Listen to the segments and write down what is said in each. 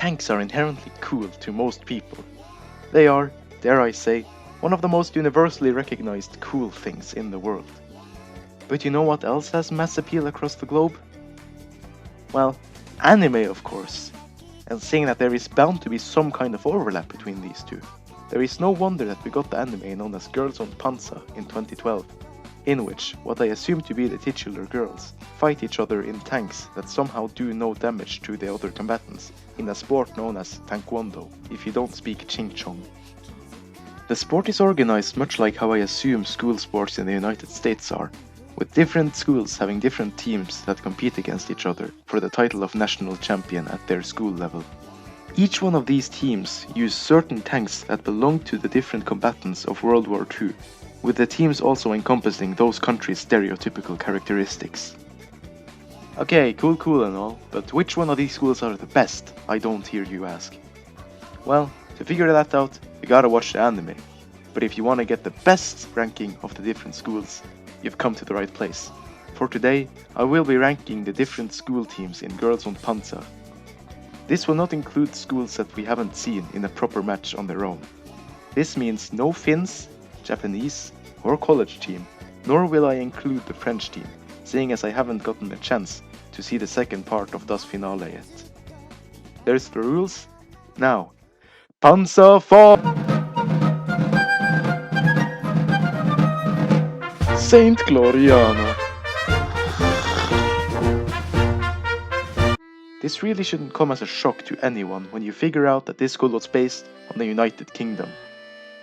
tanks are inherently cool to most people. They are, dare I say, one of the most universally recognized cool things in the world. But you know what else has mass appeal across the globe? Well, anime of course. And seeing that there is bound to be some kind of overlap between these two, there is no wonder that we got the anime known as Girls on Panzer in 2012, in which what I assume to be the titular girls fight each other in tanks that somehow do no damage to the other combatants in a sport known as taekwondo, if you don't speak Ching Chong. The sport is organized much like how I assume school sports in the United States are, with different schools having different teams that compete against each other for the title of national champion at their school level. Each one of these teams use certain tanks that belong to the different combatants of World War II, with the teams also encompassing those countries' stereotypical characteristics. Okay, cool and all, but which one of these schools are the best, I don't hear you ask. Well, to figure that out, you gotta watch the anime. But if you wanna get the best ranking of the different schools, you've come to the right place. For today, I will be ranking the different school teams in Girls on Panzer. This will not include schools that we haven't seen in a proper match on their own. This means no Finns, Japanese, or college team, nor will I include the French team, seeing as I haven't gotten a chance to see the second part of Das Finale yet. There's the rules. Now, Panzer for Saint Gloriana. This really shouldn't come as a shock to anyone when you figure out that this school was based on the United Kingdom.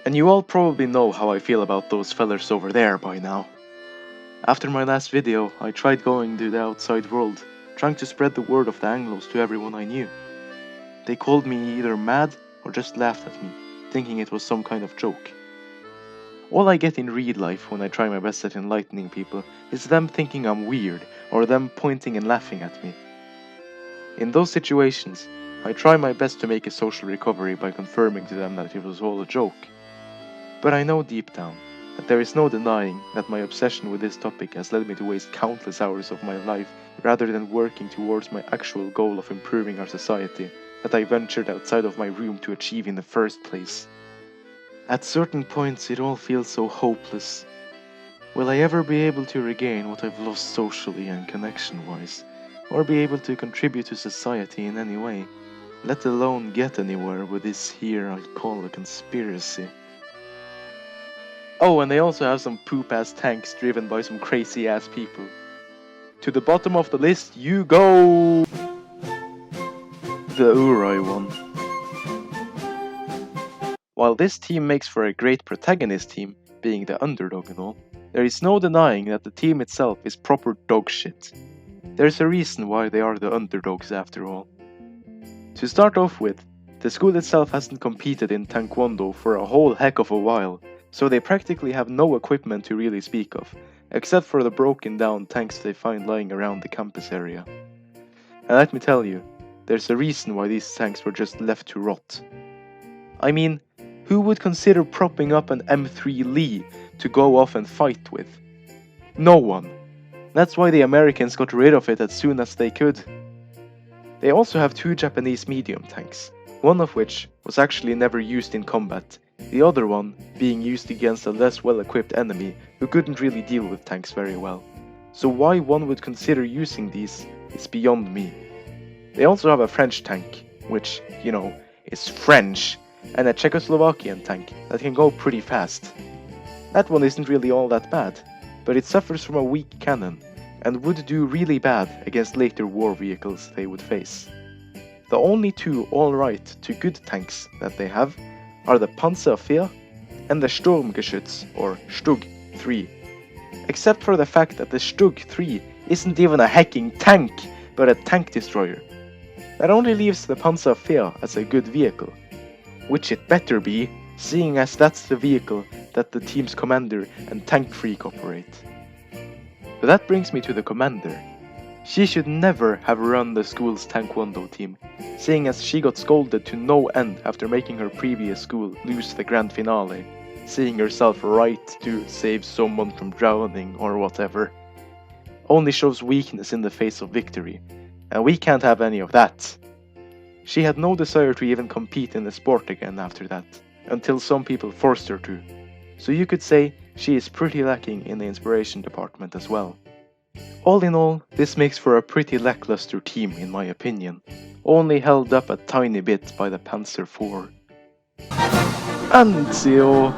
And you all probably know how I feel about those fellers over there by now. After my last video, I tried going to the outside world, trying to spread the word of the Anglos to everyone I knew. They called me either mad or just laughed at me, thinking it was some kind of joke. All I get in real life when I try my best at enlightening people is them thinking I'm weird or them pointing and laughing at me. In those situations, I try my best to make a social recovery by confirming to them that it was all a joke. But I know deep down that there is no denying that my obsession with this topic has led me to waste countless hours of my life rather than working towards my actual goal of improving our society that I ventured outside of my room to achieve in the first place. At certain points it all feels so hopeless. Will I ever be able to regain what I've lost socially and connection-wise, or be able to contribute to society in any way, let alone get anywhere with this here I call a conspiracy? Oh, and they also have some poop-ass tanks driven by some crazy-ass people. To the bottom of the list you go! The Ooarai one. While this team makes for a great protagonist team, being the underdog and all, there is no denying that the team itself is proper dog shit. There's a reason why they are the underdogs after all. To start off with, the school itself hasn't competed in taekwondo for a whole heck of a while, so they practically have no equipment to really speak of, except for the broken down tanks they find lying around the campus area. And let me tell you, there's a reason why these tanks were just left to rot. I mean, who would consider propping up an M3 Lee to go off and fight with? No one. That's why the Americans got rid of it as soon as they could. They also have two Japanese medium tanks, one of which was actually never used in combat, the other one being used against a less well-equipped enemy who couldn't really deal with tanks very well. So why one would consider using these is beyond me. They also have a French tank, which, you know, is French, and a Czechoslovakian tank that can go pretty fast. That one isn't really all that bad, but it suffers from a weak cannon, and would do really bad against later war vehicles they would face. The only two alright to good tanks that they have are the Panzer IV and the Sturmgeschütz, or Stug 3. Except for the fact that the Stug 3 isn't even a hacking tank, but a tank destroyer. That only leaves the Panzer IV as a good vehicle, which it better be, seeing as that's the vehicle that the team's commander and tank freak operate. But that brings me to the commander. She should never have run the school's taekwondo team, seeing as she got scolded to no end after making her previous school lose the grand finale, seeing herself right to save someone from drowning or whatever. Only shows weakness in the face of victory, and we can't have any of that. She had no desire to even compete in the sport again after that, until some people forced her to. So you could say she is pretty lacking in the inspiration department as well. All in all, this makes for a pretty lackluster team in my opinion, only held up a tiny bit by the Panzer IV. Anzio!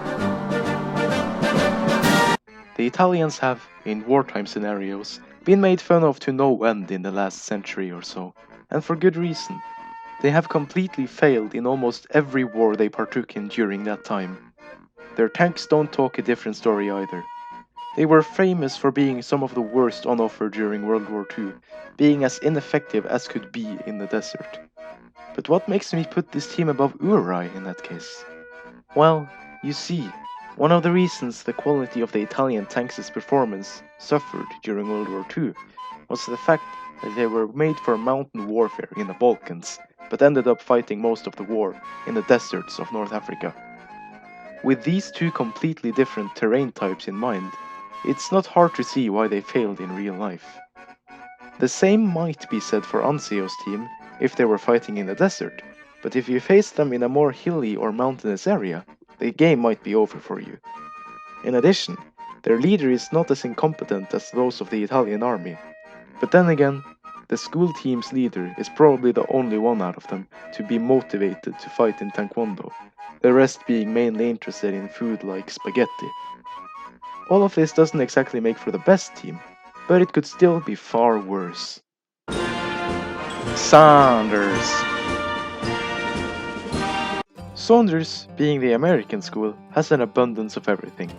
The Italians have, in wartime scenarios, been made fun of to no end in the last century or so, and for good reason. They have completely failed in almost every war they partook in during that time. Their tanks don't talk a different story either. They were famous for being some of the worst on offer during World War II, being as ineffective as could be in the desert. But what makes me put this team above Ooarai in that case? Well, you see, one of the reasons the quality of the Italian tanks' performance suffered during World War II was the fact that they were made for mountain warfare in the Balkans, but ended up fighting most of the war in the deserts of North Africa. With these two completely different terrain types in mind, it's not hard to see why they failed in real life. The same might be said for Anzio's team if they were fighting in the desert, but if you face them in a more hilly or mountainous area, the game might be over for you. In addition, their leader is not as incompetent as those of the Italian army. But then again, the school team's leader is probably the only one out of them to be motivated to fight in Taekwondo, the rest being mainly interested in food like spaghetti. All of this doesn't exactly make for the best team, but it could still be far worse. Saunders. Saunders, being the American school, has an abundance of everything.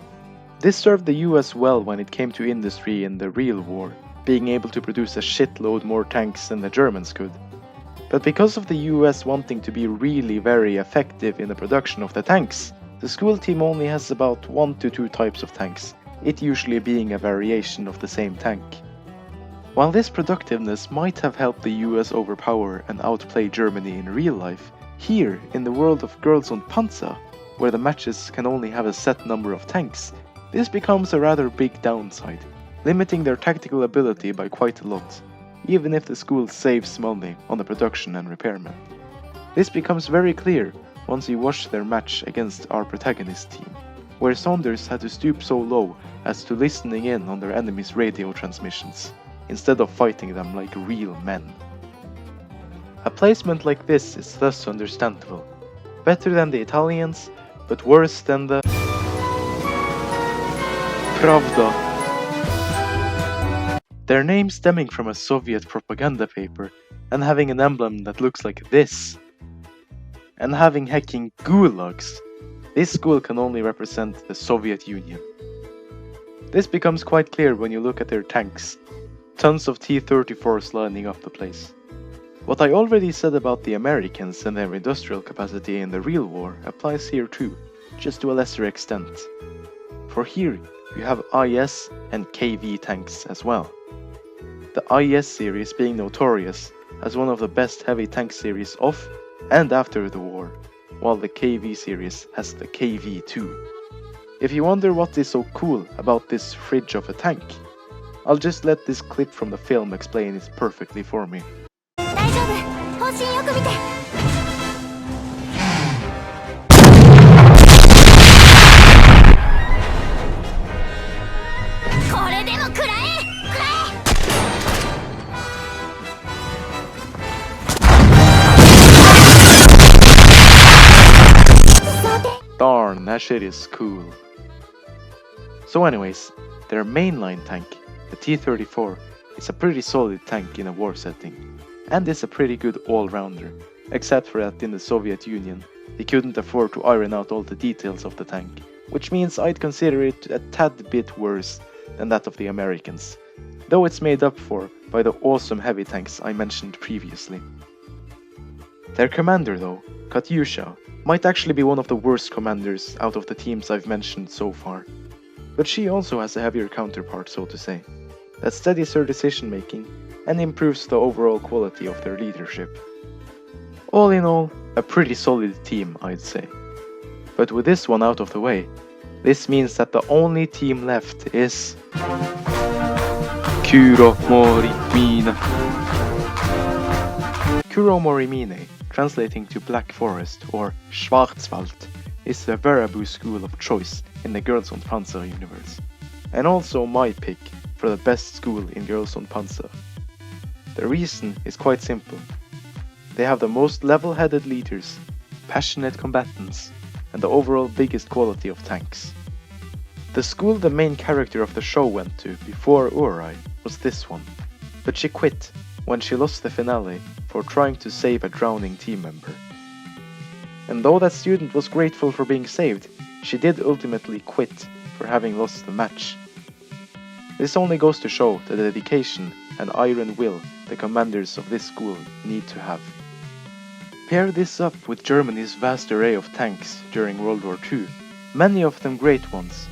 This served the US well when it came to industry in the real war, being able to produce a shitload more tanks than the Germans could. But because of the US wanting to be really very effective in the production of the tanks, the school team only has about 1 to 2 types of tanks, it usually being a variation of the same tank. While this productiveness might have helped the US overpower and outplay Germany in real life, here in the world of Girls on Panzer, where the matches can only have a set number of tanks, this becomes a rather big downside, limiting their tactical ability by quite a lot, even if the school saves money on the production and repairmen. This becomes very clear once you watch their match against our protagonist team, where Saunders had to stoop so low as to listening in on their enemies' radio transmissions, instead of fighting them like real men. A placement like this is thus understandable, better than the Italians, but worse than the Pravda. Their name stemming from a Soviet propaganda paper and having an emblem that looks like this. And having hecking gulags. This school can only represent the Soviet Union. This becomes quite clear when you look at their tanks. Tons of T-34s lining up the place. What I already said about the Americans and their industrial capacity in the real war applies here too, just to a lesser extent. For here, you have IS and KV tanks as well. The IS series being notorious as one of the best heavy tank series of and after the war, while the KV series has the KV-2. If you wonder what is so cool about this fridge of a tank, I'll just let this clip from the film explain it perfectly for me. Darn, that shit is cool. So anyways, their mainline tank, the T-34, is a pretty solid tank in a war setting, and is a pretty good all-rounder, except for that in the Soviet Union, they couldn't afford to iron out all the details of the tank, which means I'd consider it a tad bit worse than that of the Americans, though it's made up for by the awesome heavy tanks I mentioned previously. Their commander though, Katyusha, might actually be one of the worst commanders out of the teams I've mentioned so far. But she also has a heavier counterpart, so to say, that steadies her decision making and improves the overall quality of their leadership. All in all, a pretty solid team, I'd say. But with this one out of the way, this means that the only team left is Kuromorimine. Kuromorimine, translating to Black Forest or Schwarzwald, is the Wehraboo school of choice in the Girls on Panzer universe, and also my pick for the best school in Girls on Panzer. The reason is quite simple. They have the most level-headed leaders, passionate combatants, and the overall biggest quality of tanks. The school the main character of the show went to before Ooarai was this one, but she quit when she lost the finale for trying to save a drowning team member. And though that student was grateful for being saved, she did ultimately quit for having lost the match. This only goes to show the dedication and iron will the commanders of this school need to have. Pair this up with Germany's vast array of tanks during World War II, many of them great ones.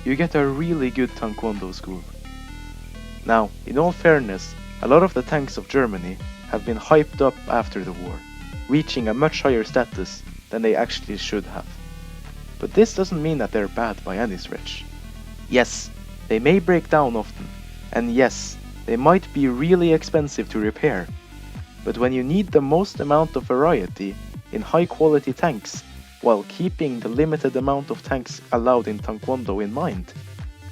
You get a really good taekwondo school. Now, in all fairness, a lot of the tanks of Germany have been hyped up after the war, reaching a much higher status than they actually should have. But this doesn't mean that they're bad by any stretch. Yes, they may break down often, and yes, they might be really expensive to repair, but when you need the most amount of variety in high quality tanks, while keeping the limited amount of tanks allowed in taekwondo in mind,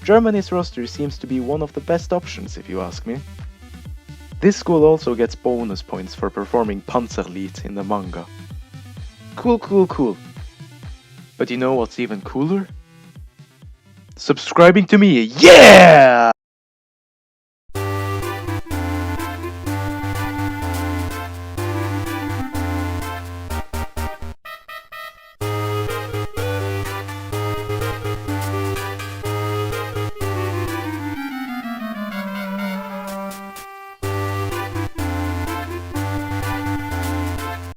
Germany's roster seems to be one of the best options if you ask me. This school also gets bonus points for performing Panzerlied in the manga. Cool. But you know what's even cooler? Subscribing to me, yeah!